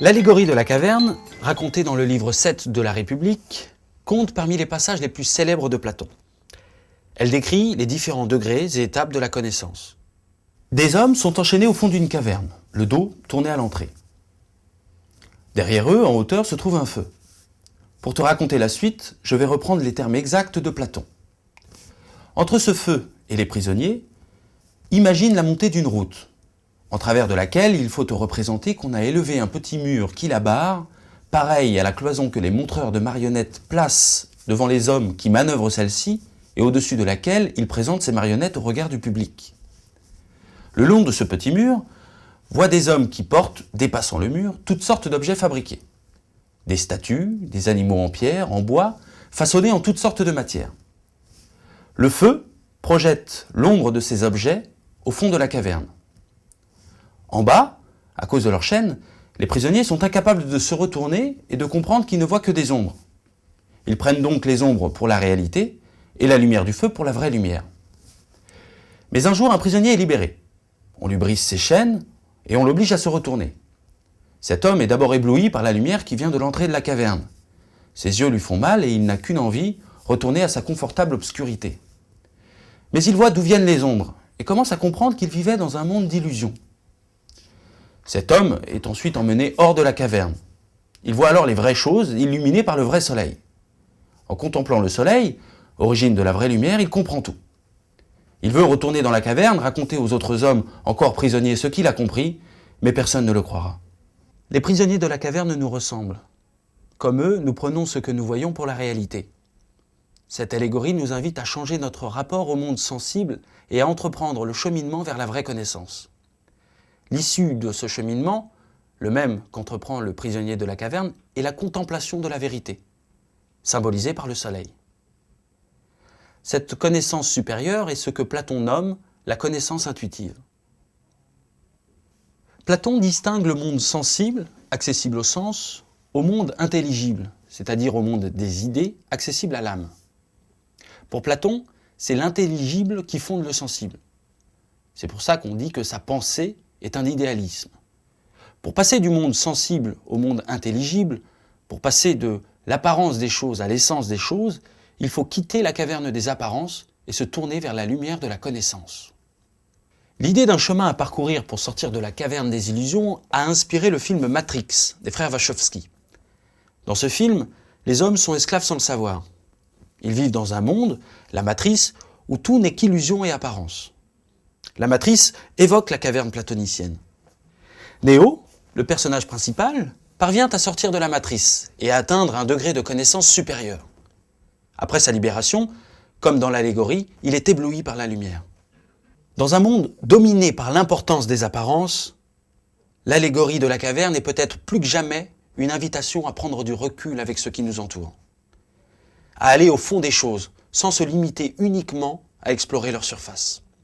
L'allégorie de la caverne, racontée dans le livre 7 de la République, compte parmi les passages les plus célèbres de Platon. Elle décrit les différents degrés et étapes de la connaissance. Des hommes sont enchaînés au fond d'une caverne, le dos tourné à l'entrée. Derrière eux, en hauteur, se trouve un feu. Pour te raconter la suite, je vais reprendre les termes exacts de Platon. Entre ce feu et les prisonniers, imagine la montée d'une route, en travers de laquelle il faut te représenter qu'on a élevé un petit mur qui la barre, pareil à la cloison que les montreurs de marionnettes placent devant les hommes qui manœuvrent celle-ci, et au-dessus de laquelle ils présentent ces marionnettes au regard du public. Le long de ce petit mur, voit des hommes qui portent, dépassant le mur, toutes sortes d'objets fabriqués. Des statues, des animaux en pierre, en bois, façonnés en toutes sortes de matières. Le feu projette l'ombre de ces objets au fond de la caverne. En bas, à cause de leur chaîne, les prisonniers sont incapables de se retourner et de comprendre qu'ils ne voient que des ombres. Ils prennent donc les ombres pour la réalité et la lumière du feu pour la vraie lumière. Mais un jour, un prisonnier est libéré. On lui brise ses chaînes et on l'oblige à se retourner. Cet homme est d'abord ébloui par la lumière qui vient de l'entrée de la caverne. Ses yeux lui font mal et il n'a qu'une envie, retourner à sa confortable obscurité. Mais il voit d'où viennent les ombres et commence à comprendre qu'il vivait dans un monde d'illusions. Cet homme est ensuite emmené hors de la caverne. Il voit alors les vraies choses illuminées par le vrai soleil. En contemplant le soleil, origine de la vraie lumière, il comprend tout. Il veut retourner dans la caverne, raconter aux autres hommes encore prisonniers ce qu'il a compris, mais personne ne le croira. Les prisonniers de la caverne nous ressemblent. Comme eux, nous prenons ce que nous voyons pour la réalité. Cette allégorie nous invite à changer notre rapport au monde sensible et à entreprendre le cheminement vers la vraie connaissance. L'issue de ce cheminement, le même qu'entreprend le prisonnier de la caverne, est la contemplation de la vérité, symbolisée par le soleil. Cette connaissance supérieure est ce que Platon nomme la connaissance intuitive. Platon distingue le monde sensible, accessible au sens, au monde intelligible, c'est-à-dire au monde des idées, accessible à l'âme. Pour Platon, c'est l'intelligible qui fonde le sensible. C'est pour ça qu'on dit que sa pensée est un idéalisme. Pour passer du monde sensible au monde intelligible, pour passer de l'apparence des choses à l'essence des choses, il faut quitter la caverne des apparences et se tourner vers la lumière de la connaissance. L'idée d'un chemin à parcourir pour sortir de la caverne des illusions a inspiré le film Matrix des frères Wachowski. Dans ce film, les hommes sont esclaves sans le savoir. Ils vivent dans un monde, la matrice, où tout n'est qu'illusion et apparence. La matrice évoque la caverne platonicienne. Néo, le personnage principal, parvient à sortir de la matrice et à atteindre un degré de connaissance supérieur. Après sa libération, comme dans l'allégorie, il est ébloui par la lumière. Dans un monde dominé par l'importance des apparences, l'allégorie de la caverne est peut-être plus que jamais une invitation à prendre du recul avec ce qui nous entoure, à aller au fond des choses, sans se limiter uniquement à explorer leur surface.